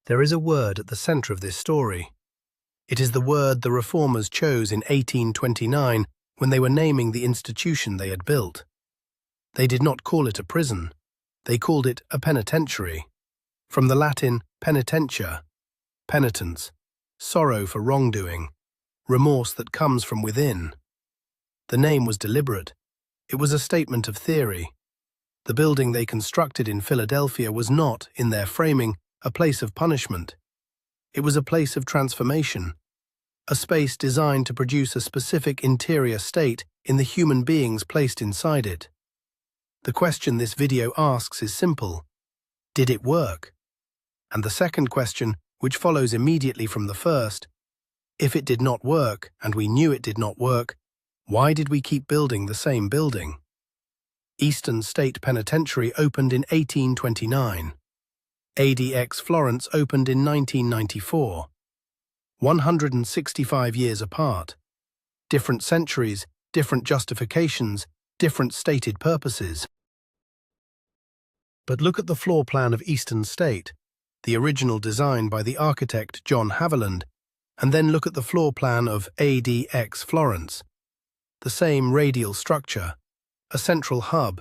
There is a word at the center of this story. It is the word the reformers chose in 1829 when they were naming the institution they had built. They did not call it a prison. They called it a penitentiary. From the Latin penitentia, penitence, sorrow for wrongdoing, remorse that comes from within. The name was deliberate. It was a statement of theory. The building they constructed in Philadelphia was not, in their framing, a place of punishment. It was a place of transformation, a space designed to produce a specific interior state in the human beings placed inside it. The question this video asks is simple: did it work? And the second question, which follows immediately from the first, if it did not work, and we knew it did not work, why did we keep building the same building? Eastern State Penitentiary opened in 1829. ADX Florence opened in 1994. 165 years apart. Different centuries, different justifications, different stated purposes. But look at the floor plan of Eastern State, the original design by the architect John Haviland, and then look at the floor plan of ADX Florence. The same radial structure, a central hub,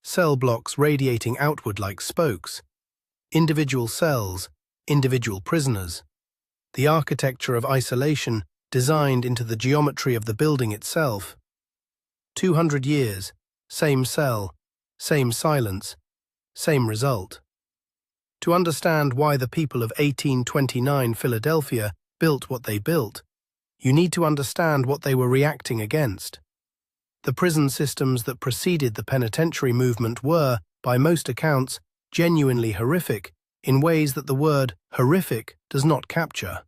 cell blocks radiating outward like spokes, individual cells, individual prisoners, the architecture of isolation designed into the geometry of the building itself. 200 years, same cell, same silence, same result. To understand why the people of 1829 Philadelphia built what they built, you need to understand what they were reacting against. The prison systems that preceded the penitentiary movement were, by most accounts, genuinely horrific in ways that the word horrific does not capture.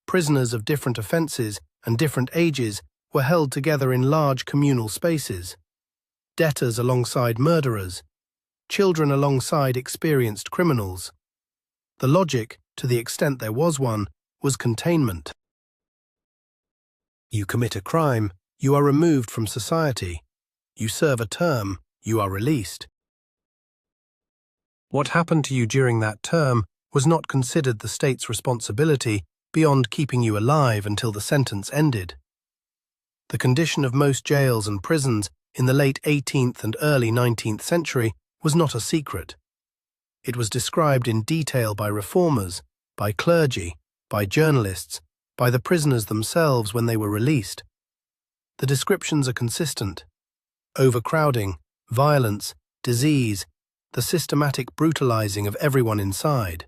Prisoners of different offenses and different ages were held together in large communal spaces. Debtors alongside murderers, children alongside experienced criminals. The logic, to the extent there was one, was containment. You commit a crime, you are removed from society. You serve a term, you are released. What happened to you during that term was not considered the state's responsibility beyond keeping you alive until the sentence ended. The condition of most jails and prisons in the late 18th and early 19th century was not a secret. It was described in detail by reformers, by clergy, by journalists, by the prisoners themselves when they were released. The descriptions are consistent: overcrowding, violence, disease, the systematic brutalizing of everyone inside.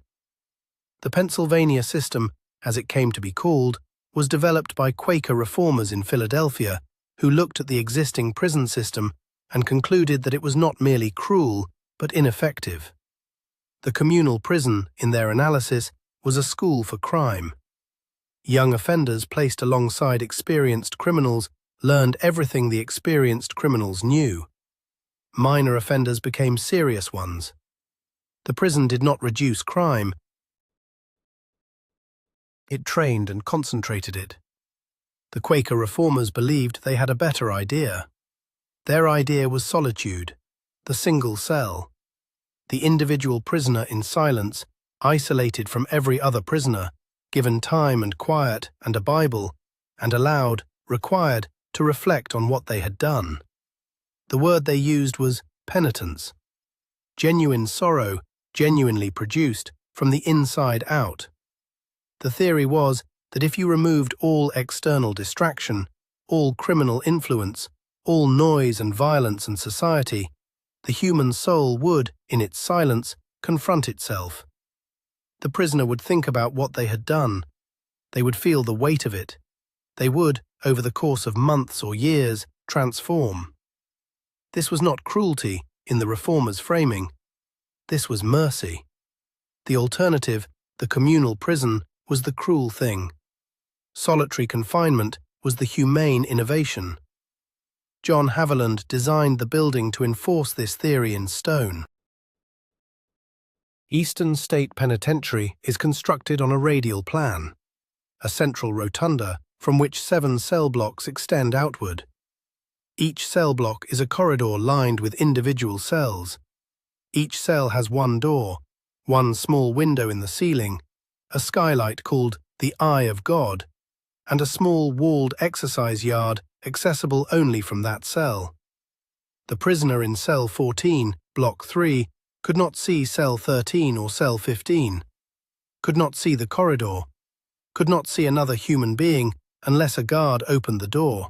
The Pennsylvania system, as it came to be called, was developed by Quaker reformers in Philadelphia who looked at the existing prison system and concluded that it was not merely cruel, but ineffective. The communal prison, in their analysis, was a school for crime. Young offenders placed alongside experienced criminals learned everything the experienced criminals knew. Minor offenders became serious ones. The prison did not reduce crime. It trained and concentrated it. The Quaker reformers believed they had a better idea. Their idea was solitude, the single cell. The individual prisoner in silence, isolated from every other prisoner, given time and quiet and a Bible, and allowed, required, to reflect on what they had done. The word they used was penitence. Genuine sorrow, genuinely produced, from the inside out. The theory was that if you removed all external distraction, all criminal influence, all noise and violence and society, the human soul would, in its silence, confront itself. The prisoner would think about what they had done. They would feel the weight of it. They would, over the course of months or years, transform. This was not cruelty in the reformers' framing. This was mercy. The alternative, the communal prison, was the cruel thing. Solitary confinement was the humane innovation. John Haviland designed the building to enforce this theory in stone. Eastern State Penitentiary is constructed on a radial plan, a central rotunda from which 7 cell blocks extend outward. Each cell block is a corridor lined with individual cells. Each cell has one door, one small window in the ceiling, a skylight called the Eye of God, and a small walled exercise yard accessible only from that cell. The prisoner in cell 14, block 3, could not see cell 13 or cell 15, could not see the corridor, could not see another human being unless a guard opened the door.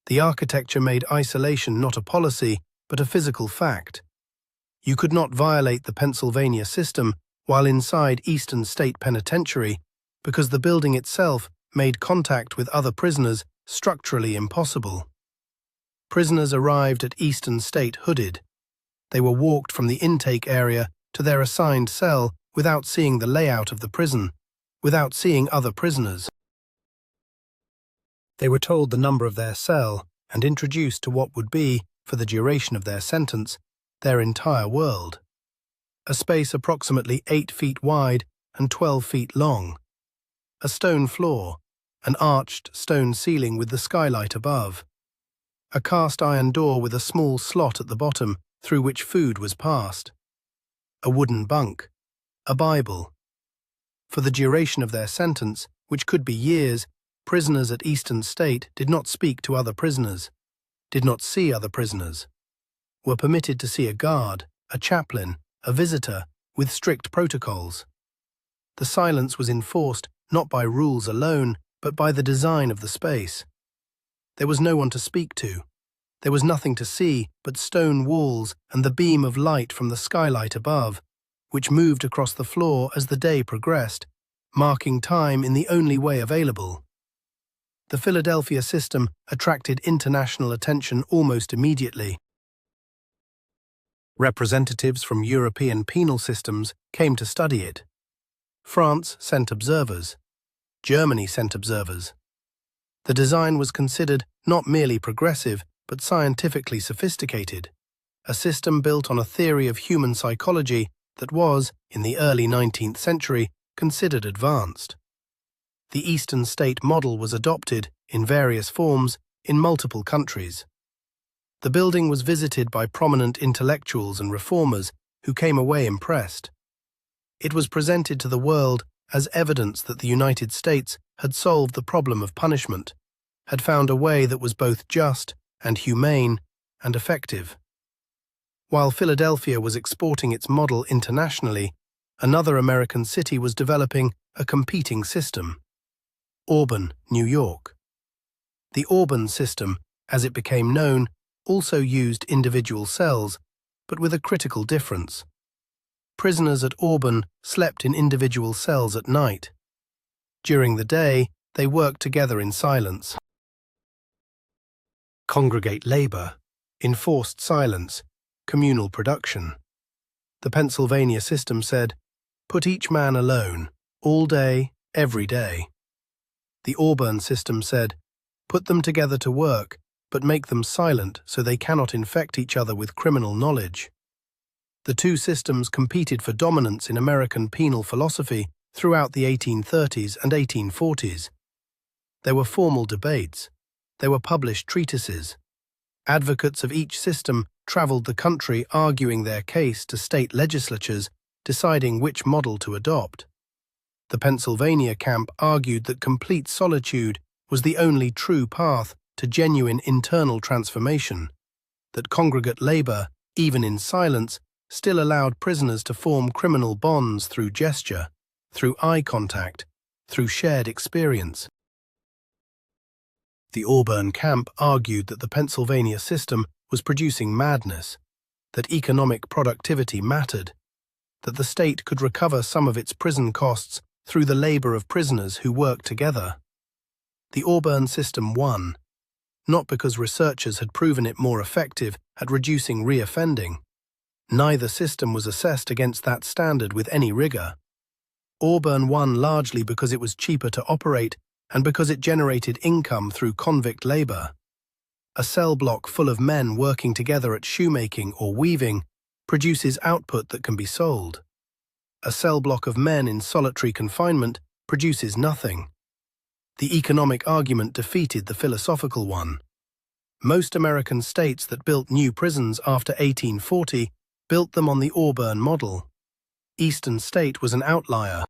The architecture made isolation not a policy, but a physical fact. You could not violate the Pennsylvania system while inside Eastern State Penitentiary because the building itself made contact with other prisoners structurally impossible. Prisoners arrived at Eastern State hooded. They were walked from the intake area to their assigned cell without seeing the layout of the prison, without seeing other prisoners. They were told the number of their cell and introduced to what would be, for the duration of their sentence, their entire world. A space approximately 8 feet wide and 12 feet long. A stone floor, an arched stone ceiling with the skylight above. A cast iron door with a small slot at the bottom through which food was passed. A wooden bunk. A Bible. For the duration of their sentence, which could be years, prisoners at Eastern State did not speak to other prisoners, did not see other prisoners, were permitted to see a guard, a chaplain, a visitor, with strict protocols. The silence was enforced not by rules alone, but by the design of the space. There was no one to speak to. There was nothing to see but stone walls and the beam of light from the skylight above, which moved across the floor as the day progressed, marking time in the only way available. The Philadelphia system attracted international attention almost immediately. Representatives from European penal systems came to study it. France sent observers. Germany sent observers. The design was considered not merely progressive, but scientifically sophisticated, a system built on a theory of human psychology that was, in the early 19th century, considered advanced. The Eastern State model was adopted, in various forms, in multiple countries. The building was visited by prominent intellectuals and reformers who came away impressed. It was presented to the world as evidence that the United States had solved the problem of punishment, had found a way that was both just and humane and effective. While Philadelphia was exporting its model internationally, another American city was developing a competing system. Auburn, New York. The Auburn system, as it became known, also used individual cells, but with a critical difference. Prisoners at Auburn slept in individual cells at night. During the day, they worked together in silence. Congregate labor, enforced silence, communal production. The Pennsylvania system said, "Put each man alone, all day, every day." The Auburn system said, "Put them together to work, but make them silent so they cannot infect each other with criminal knowledge." The two systems competed for dominance in American penal philosophy throughout the 1830s and 1840s. There were formal debates. There were published treatises. Advocates of each system traveled the country arguing their case to state legislatures, deciding which model to adopt. The Pennsylvania camp argued that complete solitude was the only true path to genuine internal transformation, that congregate labor, even in silence, still allowed prisoners to form criminal bonds through gesture, through eye contact, through shared experience. The Auburn camp argued that the Pennsylvania system was producing madness, that economic productivity mattered, that the state could recover some of its prison costs through the labor of prisoners who worked together. The Auburn system won, not because researchers had proven it more effective at reducing reoffending. Neither system was assessed against that standard with any rigor. Auburn won largely because it was cheaper to operate and because it generated income through convict labor. A cell block full of men working together at shoemaking or weaving produces output that can be sold. A cell block of men in solitary confinement produces nothing. The economic argument defeated the philosophical one. Most American states that built new prisons after 1840 built them on the Auburn model. Eastern State was an outlier.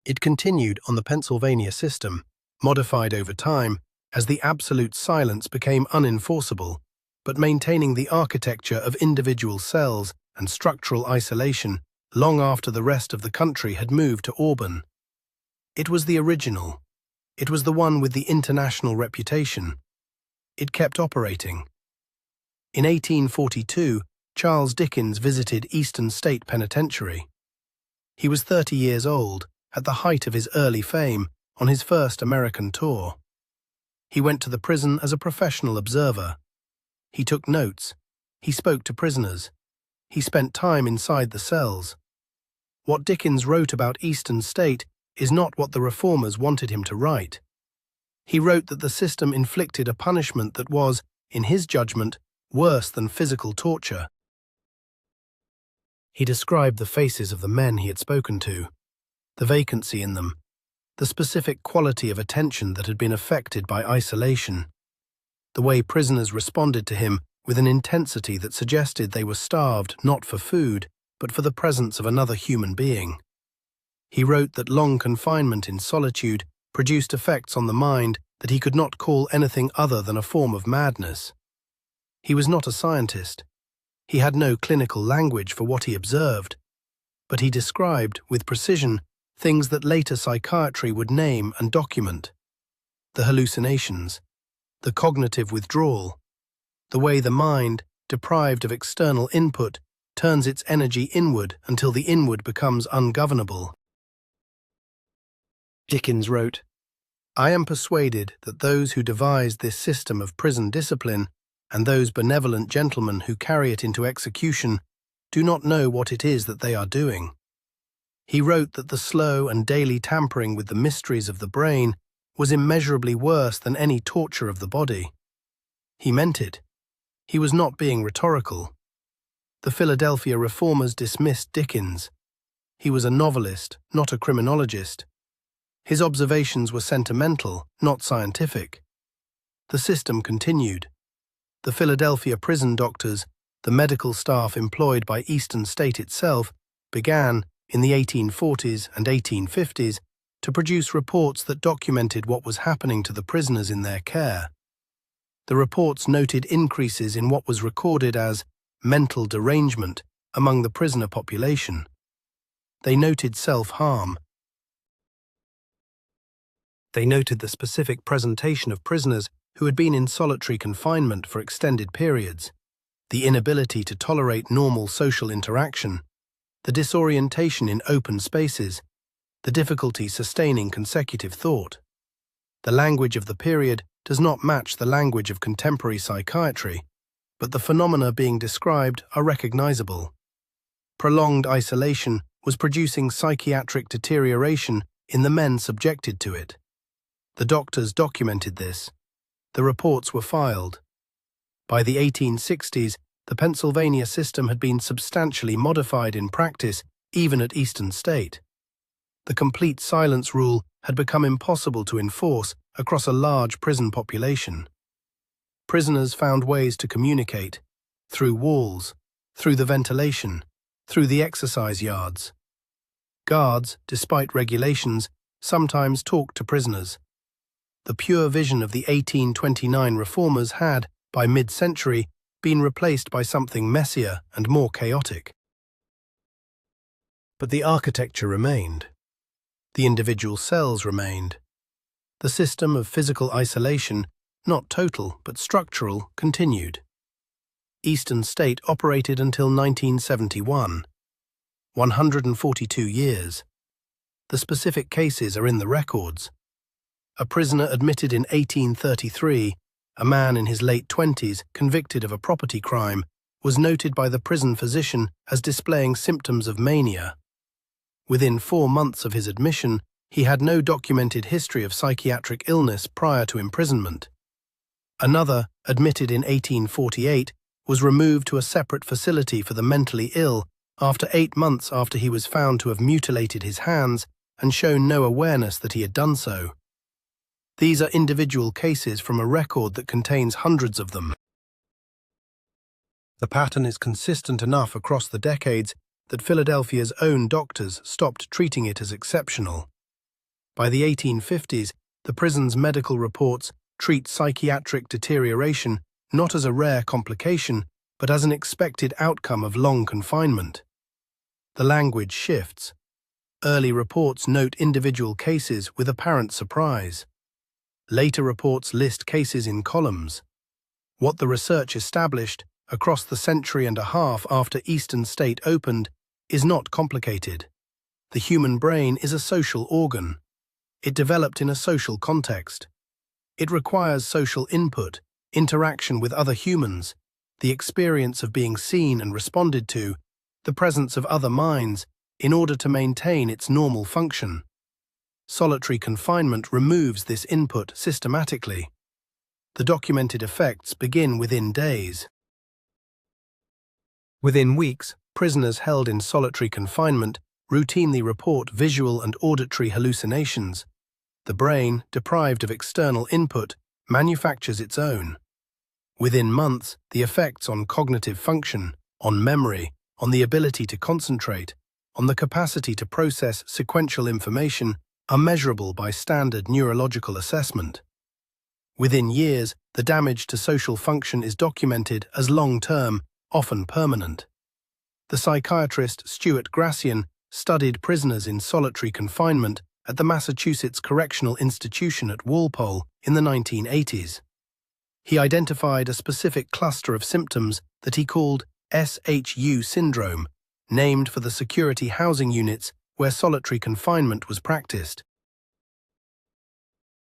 It continued on the Pennsylvania system, modified over time as the absolute silence became unenforceable, but maintaining the architecture of individual cells and structural isolation long after the rest of the country had moved to Auburn. It was the original. It was the one with the international reputation. It kept operating. In 1842, Charles Dickens visited Eastern State Penitentiary. He was 30 years old, at the height of his early fame, on his first American tour. He went to the prison as a professional observer. He took notes. He spoke to prisoners. He spent time inside the cells. What Dickens wrote about Eastern State is not what the reformers wanted him to write. He wrote that the system inflicted a punishment that was, in his judgment, worse than physical torture. He described the faces of the men he had spoken to, the vacancy in them, the specific quality of attention that had been affected by isolation, the way prisoners responded to him with an intensity that suggested they were starved not for food, but for the presence of another human being. He wrote that long confinement in solitude produced effects on the mind that he could not call anything other than a form of madness. He was not a scientist. He had no clinical language for what he observed, but he described, with precision, things that later psychiatry would name and document: the hallucinations, the cognitive withdrawal, the way the mind, deprived of external input, turns its energy inward until the inward becomes ungovernable. Dickens wrote, "I am persuaded that those who devised this system of prison discipline and those benevolent gentlemen who carry it into execution do not know what it is that they are doing." He wrote that the slow and daily tampering with the mysteries of the brain was immeasurably worse than any torture of the body. He meant it. He was not being rhetorical. The Philadelphia reformers dismissed Dickens. He was a novelist, not a criminologist. His observations were sentimental, not scientific. The system continued. The Philadelphia prison doctors, the medical staff employed by Eastern State itself, began, in the 1840s and 1850s, to produce reports that documented what was happening to the prisoners in their care. The reports noted increases in what was recorded as mental derangement among the prisoner population. They noted self-harm. They noted the specific presentation of prisoners who had been in solitary confinement for extended periods, the inability to tolerate normal social interaction, the disorientation in open spaces, the difficulty sustaining consecutive thought. The language of the period does not match the language of contemporary psychiatry, but the phenomena being described are recognizable. Prolonged isolation was producing psychiatric deterioration in the men subjected to it. The doctors documented this. The reports were filed. By the 1860s, the Pennsylvania system had been substantially modified in practice, even at Eastern State. The complete silence rule had become impossible to enforce across a large prison population. Prisoners found ways to communicate, through walls, through the ventilation, through the exercise yards. Guards, despite regulations, sometimes talked to prisoners. The pure vision of the 1829 reformers had, by mid-century, been replaced by something messier and more chaotic. But the architecture remained. The individual cells remained. The system of physical isolation, not total but structural, continued. Eastern State operated until 1971. 142 years. The specific cases are in the records. A prisoner admitted in 1833, a man in his late 20s convicted of a property crime, was noted by the prison physician as displaying symptoms of mania. Within 4 months of his admission, he had no documented history of psychiatric illness prior to imprisonment. Another, admitted in 1848, was removed to a separate facility for the mentally ill after 8 months after he was found to have mutilated his hands and shown no awareness that he had done so. These are individual cases from a record that contains hundreds of them. The pattern is consistent enough across the decades that Philadelphia's own doctors stopped treating it as exceptional. By the 1850s, the prison's medical reports treat psychiatric deterioration not as a rare complication, but as an expected outcome of long confinement. The language shifts. Early reports note individual cases with apparent surprise. Later reports list cases in columns. What the research established across the century and a half after Eastern State opened is not complicated. The human brain is a social organ. It developed in a social context. It requires social input, interaction with other humans, the experience of being seen and responded to, the presence of other minds, in order to maintain its normal function. Solitary confinement removes this input systematically. The documented effects begin within days. Within weeks, prisoners held in solitary confinement routinely report visual and auditory hallucinations. The brain, deprived of external input, manufactures its own. Within months, the effects on cognitive function, on memory, on the ability to concentrate, on the capacity to process sequential information are measurable by standard neurological assessment. Within years, the damage to social function is documented as long-term, often permanent. The psychiatrist Stuart Gracian studied prisoners in solitary confinement at the Massachusetts Correctional Institution at Walpole in the 1980s. He identified a specific cluster of symptoms that he called SHU syndrome, named for the security housing units where solitary confinement was practiced.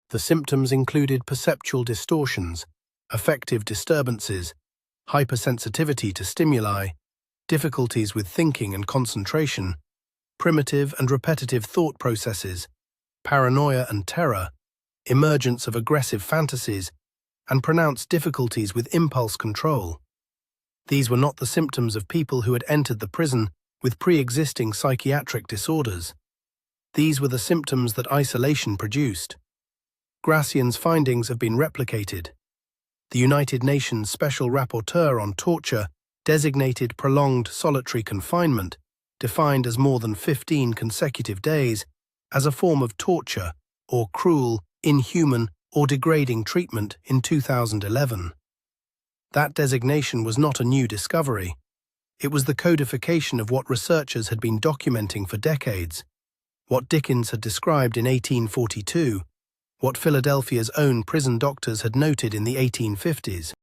The symptoms included perceptual distortions, affective disturbances, hypersensitivity to stimuli, difficulties with thinking and concentration, primitive and repetitive thought processes, paranoia and terror, emergence of aggressive fantasies, and pronounced difficulties with impulse control. These were not the symptoms of people who had entered the prison with pre-existing psychiatric disorders. These were the symptoms that isolation produced. Gracian's findings have been replicated. The United Nations Special Rapporteur on Torture designated prolonged solitary confinement, defined as more than 15 consecutive days, as a form of torture or cruel, inhuman, or degrading treatment in 2011. That designation was not a new discovery. It was the codification of what researchers had been documenting for decades, what Dickens had described in 1842, what Philadelphia's own prison doctors had noted in the 1850s.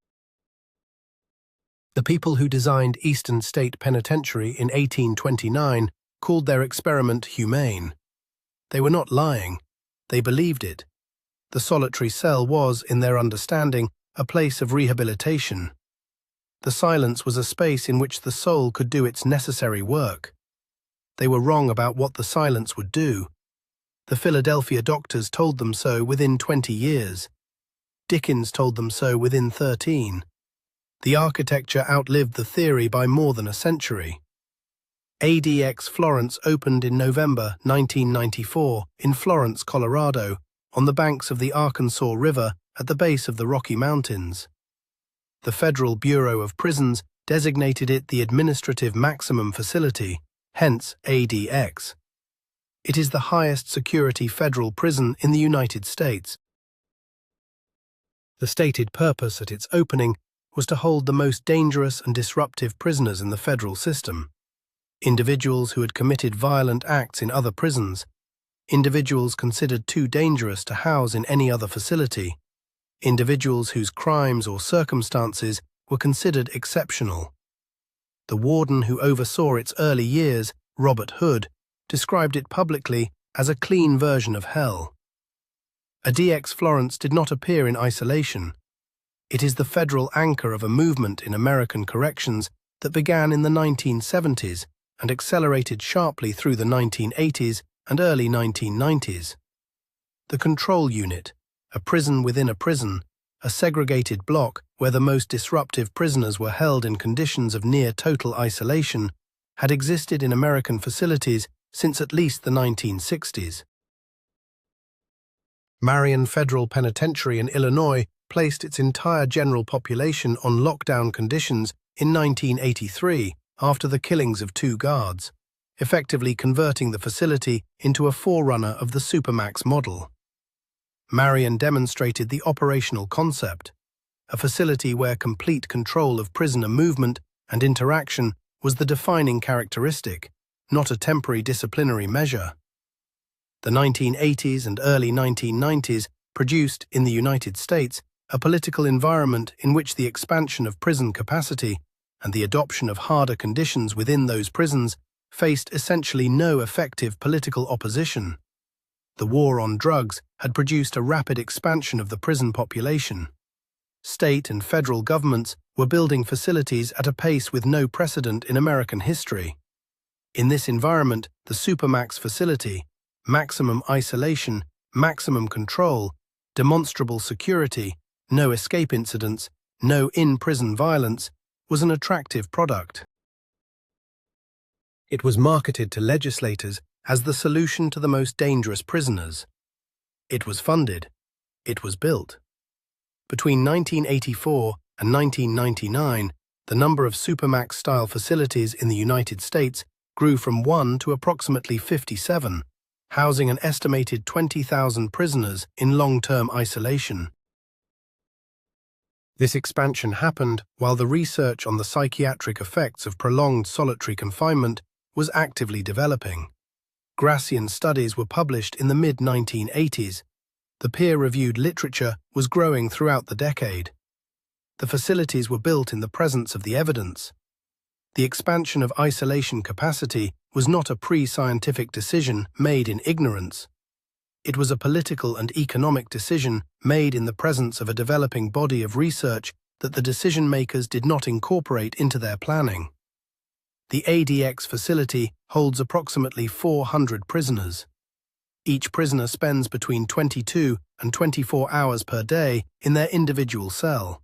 The people who designed Eastern State Penitentiary in 1829 called their experiment humane. They were not lying. They believed it. The solitary cell was, in their understanding, a place of rehabilitation. The silence was a space in which the soul could do its necessary work. They were wrong about what the silence would do. The Philadelphia doctors told them so within 20 years. Dickens told them so within 13. The architecture outlived the theory by more than a century. ADX Florence opened in November 1994 in Florence, Colorado, on the banks of the Arkansas River at the base of the Rocky Mountains. The Federal Bureau of Prisons designated it the Administrative Maximum Facility, hence ADX. It is the highest security federal prison in the United States. The stated purpose at its opening was to hold the most dangerous and disruptive prisoners in the federal system. Individuals who had committed violent acts in other prisons, individuals considered too dangerous to house in any other facility, individuals whose crimes or circumstances were considered exceptional. The warden who oversaw its early years, Robert Hood, described it publicly as a clean version of hell. ADX Florence did not appear in isolation. It is the federal anchor of a movement in American corrections that began in the 1970s and accelerated sharply through the 1980s and early 1990s. The control unit, a prison within a prison, a segregated block where the most disruptive prisoners were held in conditions of near-total isolation, had existed in American facilities since at least the 1960s. Marion Federal Penitentiary in Illinois placed its entire general population on lockdown conditions in 1983 after the killings of 2 guards. effectively converting the facility into a forerunner of the supermax model. Marion demonstrated the operational concept, a facility where complete control of prisoner movement and interaction was the defining characteristic, not a temporary disciplinary measure. The 1980s and early 1990s produced, in the United States, a political environment in which the expansion of prison capacity and the adoption of harder conditions within those prisons faced essentially no effective political opposition. The war on drugs had produced a rapid expansion of the prison population. State and federal governments were building facilities at a pace with no precedent in American history. In this environment, the supermax facility, maximum isolation, maximum control, demonstrable security, no escape incidents, no in-prison violence, was an attractive product. It was marketed to legislators as the solution to the most dangerous prisoners. It was funded. It was built. Between 1984 and 1999, the number of supermax-style facilities in the United States grew from 1 to approximately 57, housing an estimated 20,000 prisoners in long-term isolation. This expansion happened while the research on the psychiatric effects of prolonged solitary confinement was actively developing. Grassian studies were published in the mid-1980s. The peer-reviewed literature was growing throughout the decade. The facilities were built in the presence of the evidence. The expansion of isolation capacity was not a pre-scientific decision made in ignorance. It was a political and economic decision made in the presence of a developing body of research that the decision-makers did not incorporate into their planning. The ADX facility holds approximately 400 prisoners. Each prisoner spends between 22 and 24 hours per day in their individual cell.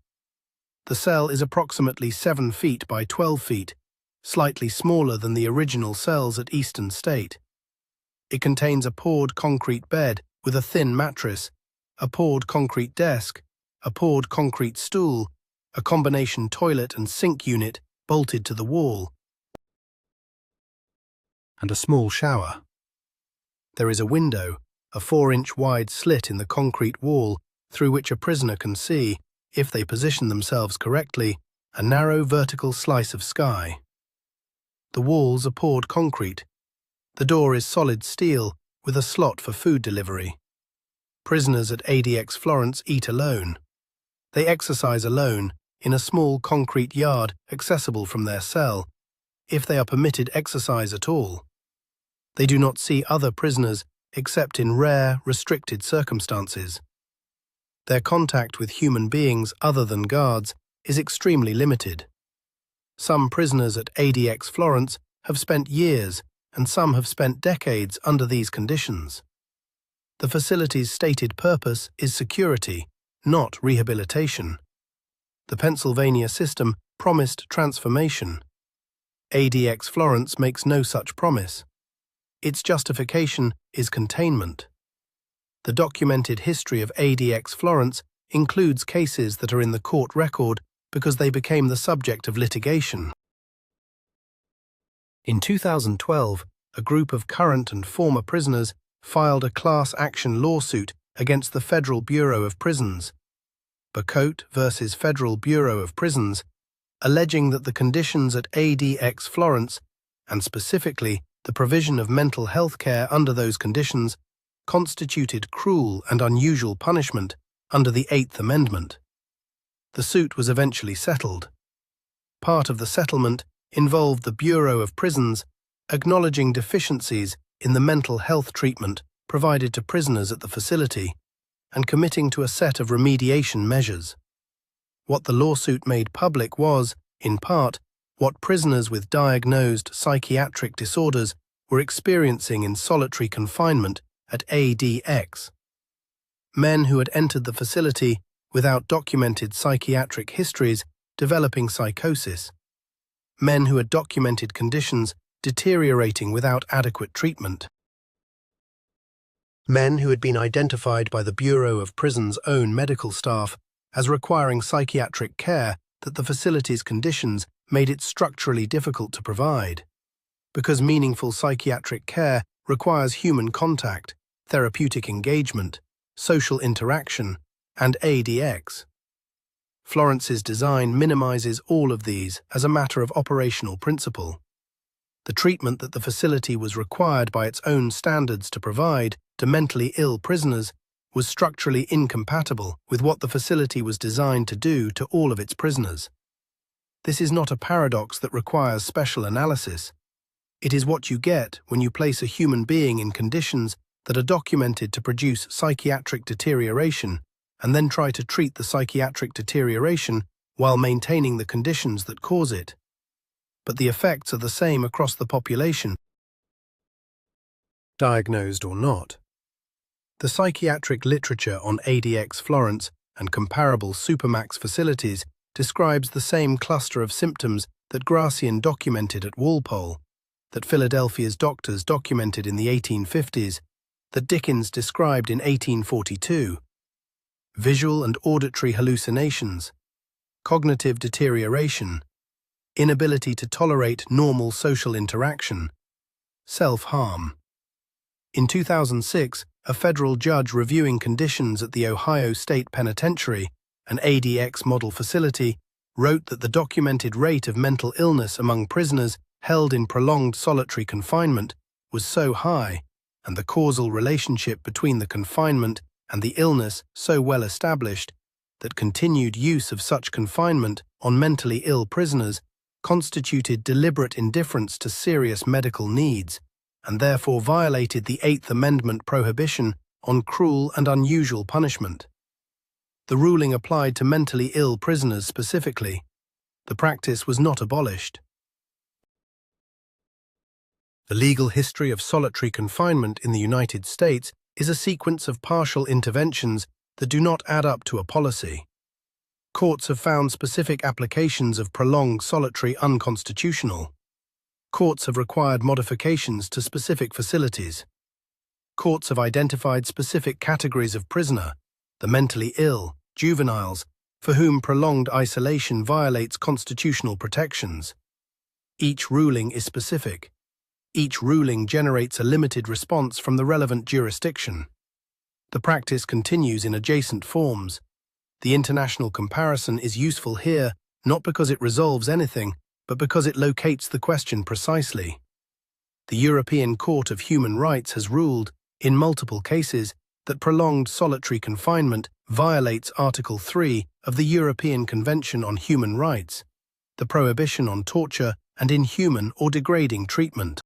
The cell is approximately 7 feet by 12 feet, slightly smaller than the original cells at Eastern State. It contains a poured concrete bed with a thin mattress, a poured concrete desk, a poured concrete stool, a combination toilet and sink unit bolted to the wall, and a small shower. There is a window, a 4-inch wide slit in the concrete wall through which a prisoner can see, if they position themselves correctly, a narrow vertical slice of sky. The walls are poured concrete. The door is solid steel with a slot for food delivery. Prisoners at ADX Florence eat alone. They exercise alone in a small concrete yard accessible from their cell, if they are permitted exercise at all. They do not see other prisoners except in rare, restricted circumstances. Their contact with human beings other than guards is extremely limited. Some prisoners at ADX Florence have spent years and some have spent decades under these conditions. The facility's stated purpose is security, not rehabilitation. The Pennsylvania system promised transformation. ADX Florence makes no such promise. Its justification is containment. The documented history of ADX Florence includes cases that are in the court record because they became the subject of litigation. In 2012, a group of current and former prisoners filed a class action lawsuit against the Federal Bureau of Prisons, Bacote versus Federal Bureau of Prisons, alleging that the conditions at ADX Florence, and specifically the provision of mental health care under those conditions, constituted cruel and unusual punishment under the Eighth Amendment. The suit was eventually settled. Part of the settlement involved the Bureau of Prisons acknowledging deficiencies in the mental health treatment provided to prisoners at the facility and committing to a set of remediation measures. What the lawsuit made public was, in part, what prisoners with diagnosed psychiatric disorders were experiencing in solitary confinement at ADX. Men who had entered the facility without documented psychiatric histories developing psychosis. Men who had documented conditions deteriorating without adequate treatment. Men who had been identified by the Bureau of Prisons' own medical staff as requiring psychiatric care that the facility's conditions made it structurally difficult to provide. because meaningful psychiatric care requires human contact, therapeutic engagement, social interaction, and ADX. Florence's design minimizes all of these as a matter of operational principle. The treatment that the facility was required by its own standards to provide to mentally ill prisoners was structurally incompatible with what the facility was designed to do to all of its prisoners. This is not a paradox that requires special analysis. It is what you get when you place a human being in conditions that are documented to produce psychiatric deterioration and then try to treat the psychiatric deterioration while maintaining the conditions that cause it. But the effects are the same across the population, diagnosed or not. The psychiatric literature on ADX Florence and comparable supermax facilities describes the same cluster of symptoms that Gracian documented at Walpole, that Philadelphia's doctors documented in the 1850s, that Dickens described in 1842. Visual and auditory hallucinations, cognitive deterioration, inability to tolerate normal social interaction, self-harm. In 2006, a federal judge reviewing conditions at the Ohio State Penitentiary, an ADX model facility, wrote that the documented rate of mental illness among prisoners held in prolonged solitary confinement was so high, and the causal relationship between the confinement and the illness so well established, that continued use of such confinement on mentally ill prisoners constituted deliberate indifference to serious medical needs, and therefore violated the Eighth Amendment prohibition on cruel and unusual punishment. The ruling applied to mentally ill prisoners specifically. The practice was not abolished. The legal history of solitary confinement in the United States is a sequence of partial interventions that do not add up to a policy. Courts have found specific applications of prolonged solitary unconstitutional. Courts have required modifications to specific facilities. Courts have identified specific categories of prisoner, the mentally ill, juveniles, for whom prolonged isolation violates constitutional protections. Each ruling is specific. Each ruling generates a limited response from the relevant jurisdiction. The practice continues in adjacent forms. The international comparison is useful here not because it resolves anything, but because it locates the question precisely. The European Court of Human Rights has ruled, in multiple cases, that prolonged solitary confinement violates Article 3 of the European Convention on Human Rights, the prohibition on torture and inhuman or degrading treatment.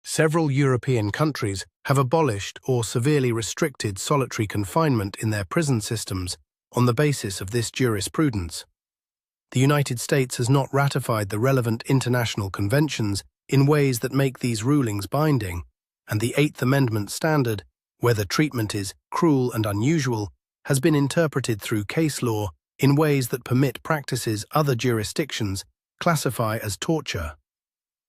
Several European countries have abolished or severely restricted solitary confinement in their prison systems on the basis of this jurisprudence. The United States has not ratified the relevant international conventions in ways that make these rulings binding, and the Eighth Amendment standard, whether treatment is cruel and unusual, has been interpreted through case law in ways that permit practices other jurisdictions classify as torture.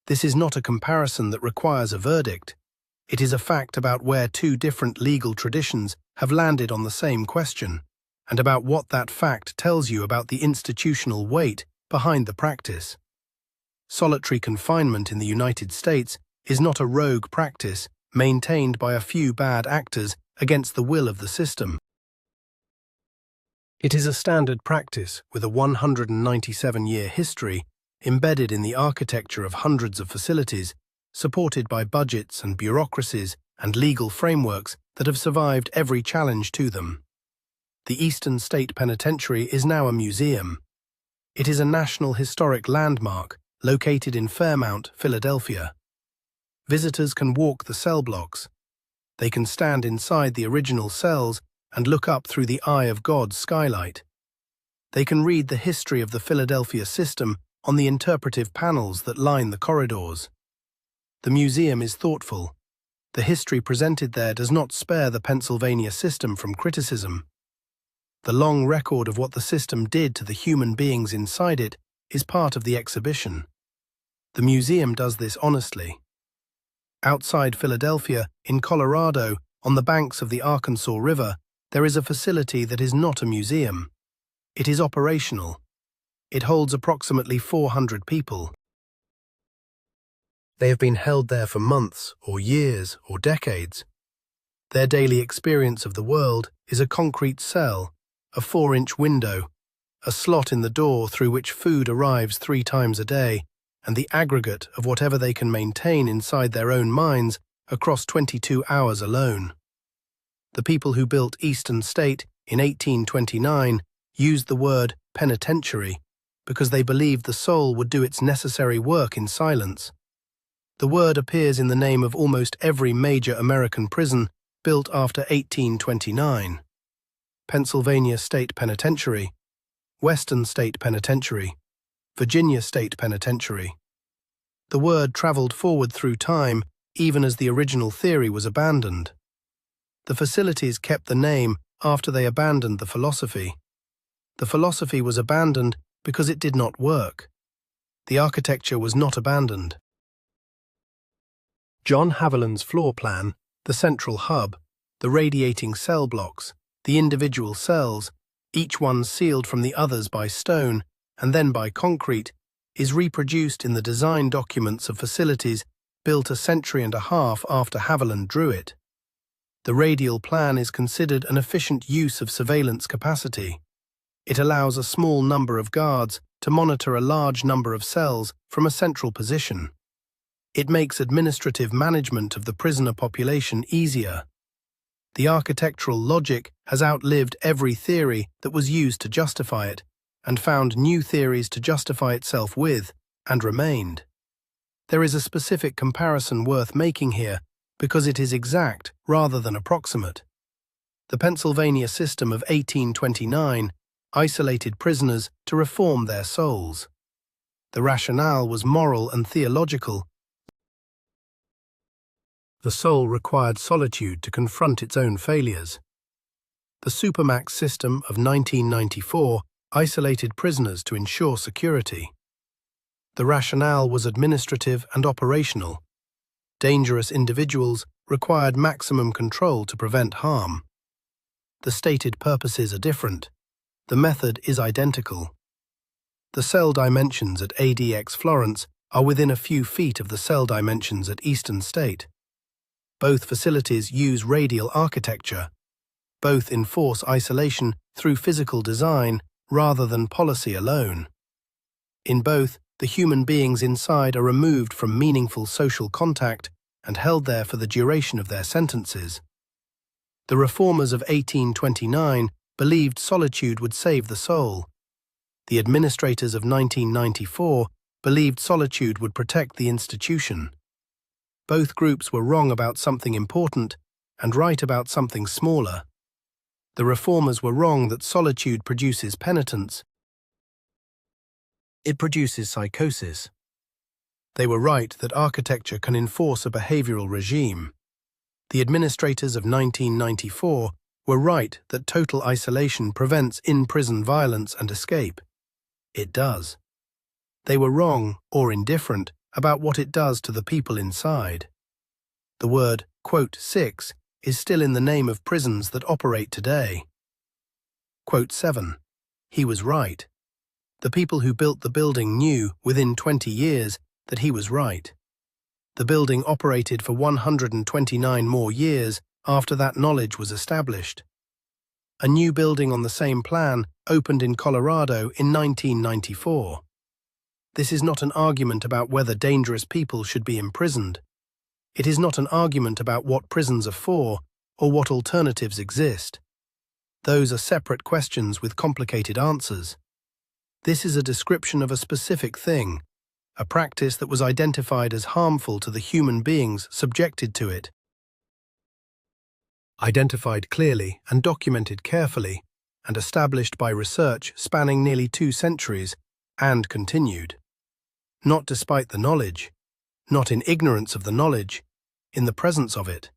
This is not a comparison that requires a verdict. It is a fact about where two different legal traditions have landed on the same question, and about what that fact tells you about the institutional weight behind the practice. Solitary confinement in the United States is not a rogue practice maintained by a few bad actors against the will of the system. It is a standard practice with a 197-year history embedded in the architecture of hundreds of facilities, supported by budgets and bureaucracies and legal frameworks that have survived every challenge to them. The Eastern State Penitentiary is now a museum. It is a National Historic Landmark located in Fairmount, Philadelphia. Visitors can walk the cell blocks. They can stand inside the original cells and look up through the Eye of God's skylight. They can read the history of the Philadelphia system on the interpretive panels that line the corridors. The museum is thoughtful. The history presented there does not spare the Pennsylvania system from criticism. The long record of what the system did to the human beings inside it is part of the exhibition. The museum does this honestly. Outside Philadelphia, in Colorado, on the banks of the Arkansas River, there is a facility that is not a museum. It is operational. It holds approximately 400 people. They have been held there for months or years or decades. Their daily experience of the world is a concrete cell, a 4-inch window, a slot in the door through which food arrives 3 times a day, and the aggregate of whatever they can maintain inside their own minds across 22 hours alone. The people who built Eastern State in 1829 used the word penitentiary because they believed the soul would do its necessary work in silence. The word appears in the name of almost every major American prison built after 1829. Pennsylvania State Penitentiary, Western State Penitentiary, Virginia State Penitentiary. The word traveled forward through time even as the original theory was abandoned. The facilities kept the name after they abandoned the philosophy. The philosophy was abandoned because it did not work. The architecture was not abandoned. John Haviland's floor plan, the central hub, the radiating cell blocks, the individual cells, each one sealed from the others by stone and then by concrete, is reproduced in the design documents of facilities built a century and a half after Haviland drew it. The radial plan is considered an efficient use of surveillance capacity. It allows a small number of guards to monitor a large number of cells from a central position. It makes administrative management of the prisoner population easier. The architectural logic has outlived every theory that was used to justify it, and found new theories to justify itself with, and remained. There is a specific comparison worth making here, because it is exact rather than approximate. The Pennsylvania system of 1829 isolated prisoners to reform their souls. The rationale was moral and theological. The soul required solitude to confront its own failures. The Supermax system of 1994 isolated prisoners to ensure security. The rationale was administrative and operational. Dangerous individuals required maximum control to prevent harm. The stated purposes are different. The method is identical. The cell dimensions at ADX Florence are within a few feet of the cell dimensions at Eastern State. Both facilities use radial architecture. Both enforce isolation through physical design rather than policy alone. In both, the human beings inside are removed from meaningful social contact and held there for the duration of their sentences. The reformers of 1829 believed solitude would save the soul. The administrators of 1994 believed solitude would protect the institution. Both groups were wrong about something important and right about something smaller. The reformers were wrong that solitude produces penitence. It produces psychosis. They were right that architecture can enforce a behavioral regime. The administrators of 1994 were right that total isolation prevents in-prison violence and escape. It does. They were wrong or indifferent about what it does to the people inside. The word, quote, 6 is still in the name of prisons that operate today. Quote 7. He was right. The people who built the building knew, within 20 years, that he was right. The building operated for 129 more years after that knowledge was established. A new building on the same plan opened in Colorado in 1994. This is not an argument about whether dangerous people should be imprisoned. It is not an argument about what prisons are for or what alternatives exist. Those are separate questions with complicated answers. This is a description of a specific thing, a practice that was identified as harmful to the human beings subjected to it. Identified clearly and documented carefully, and established by research spanning nearly 2 centuries, and continued. Not despite the knowledge, not in ignorance of the knowledge, in the presence of it.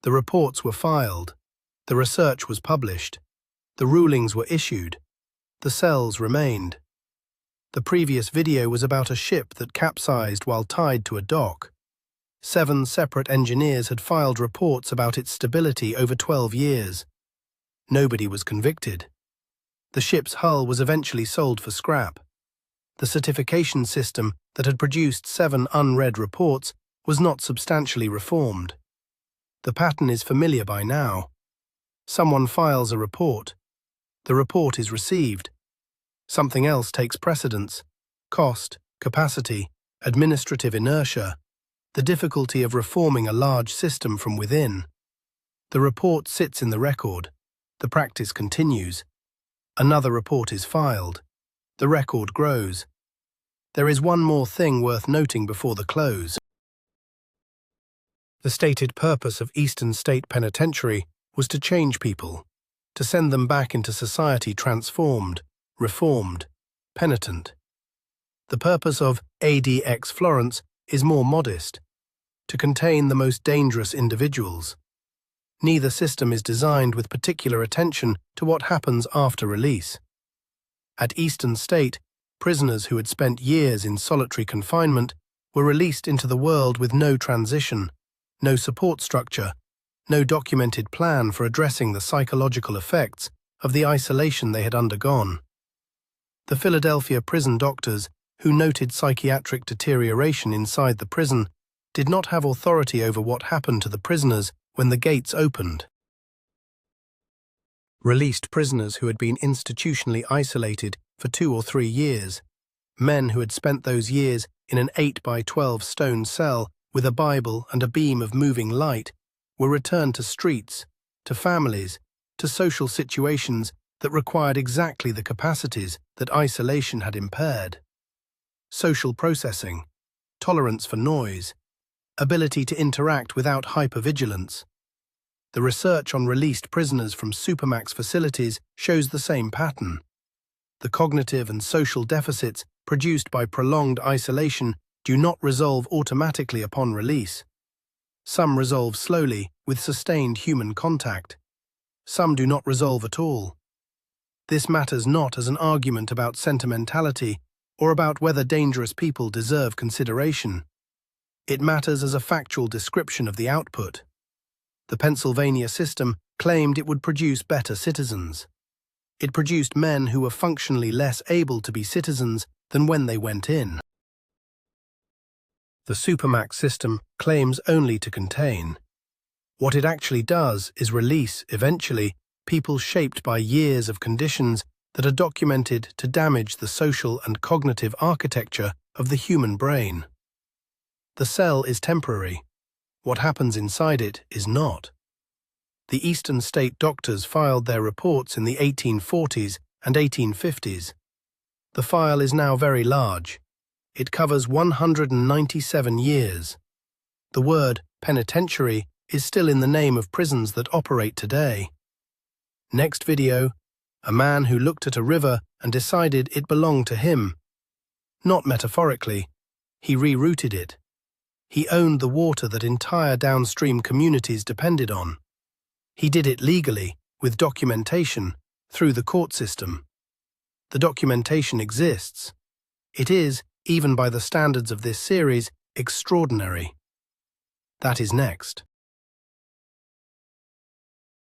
The reports were filed, the research was published, the rulings were issued, the cells remained. The previous video was about a ship that capsized while tied to a dock. 7 separate engineers had filed reports about its stability over 12 years. Nobody was convicted. The ship's hull was eventually sold for scrap. The certification system that had produced 7 unread reports was not substantially reformed. The pattern is familiar by now. Someone files a report. The report is received. Something else takes precedence: cost, capacity, administrative inertia, the difficulty of reforming a large system from within. The report sits in the record. The practice continues. Another report is filed. The record grows. There is one more thing worth noting before the close. The stated purpose of Eastern State Penitentiary was to change people, to send them back into society transformed, reformed, penitent. The purpose of ADX Florence is more modest: to contain the most dangerous individuals. Neither system is designed with particular attention to what happens after release. At Eastern State, prisoners who had spent years in solitary confinement were released into the world with no transition, no support structure, no documented plan for addressing the psychological effects of the isolation they had undergone. The Philadelphia prison doctors, who noted psychiatric deterioration inside the prison, did not have authority over what happened to the prisoners when the gates opened. Released prisoners who had been institutionally isolated for 2 or 3 years, men who had spent those years in an 8 by 12 stone cell with a Bible and a beam of moving light, were returned to streets, to families, to social situations that required exactly the capacities that isolation had impaired. Social processing, tolerance for noise, ability to interact without hypervigilance. The research on released prisoners from supermax facilities shows the same pattern. The cognitive and social deficits produced by prolonged isolation do not resolve automatically upon release. Some resolve slowly with sustained human contact. Some do not resolve at all. This matters not as an argument about sentimentality or about whether dangerous people deserve consideration. It matters as a factual description of the output. The Pennsylvania system claimed it would produce better citizens. It produced men who were functionally less able to be citizens than when they went in. The supermax system claims only to contain. What it actually does is release, eventually, people shaped by years of conditions that are documented to damage the social and cognitive architecture of the human brain. The cell is temporary. What happens inside it is not. The Eastern State doctors filed their reports in the 1840s and 1850s. The file is now very large. It covers 197 years. The word penitentiary is still in the name of prisons that operate today. Next video, a man who looked at a river and decided it belonged to him. Not metaphorically, he rerouted it. He owned the water that entire downstream communities depended on. He did it legally, with documentation, through the court system. The documentation exists. It is, even by the standards of this series, extraordinary. That is next.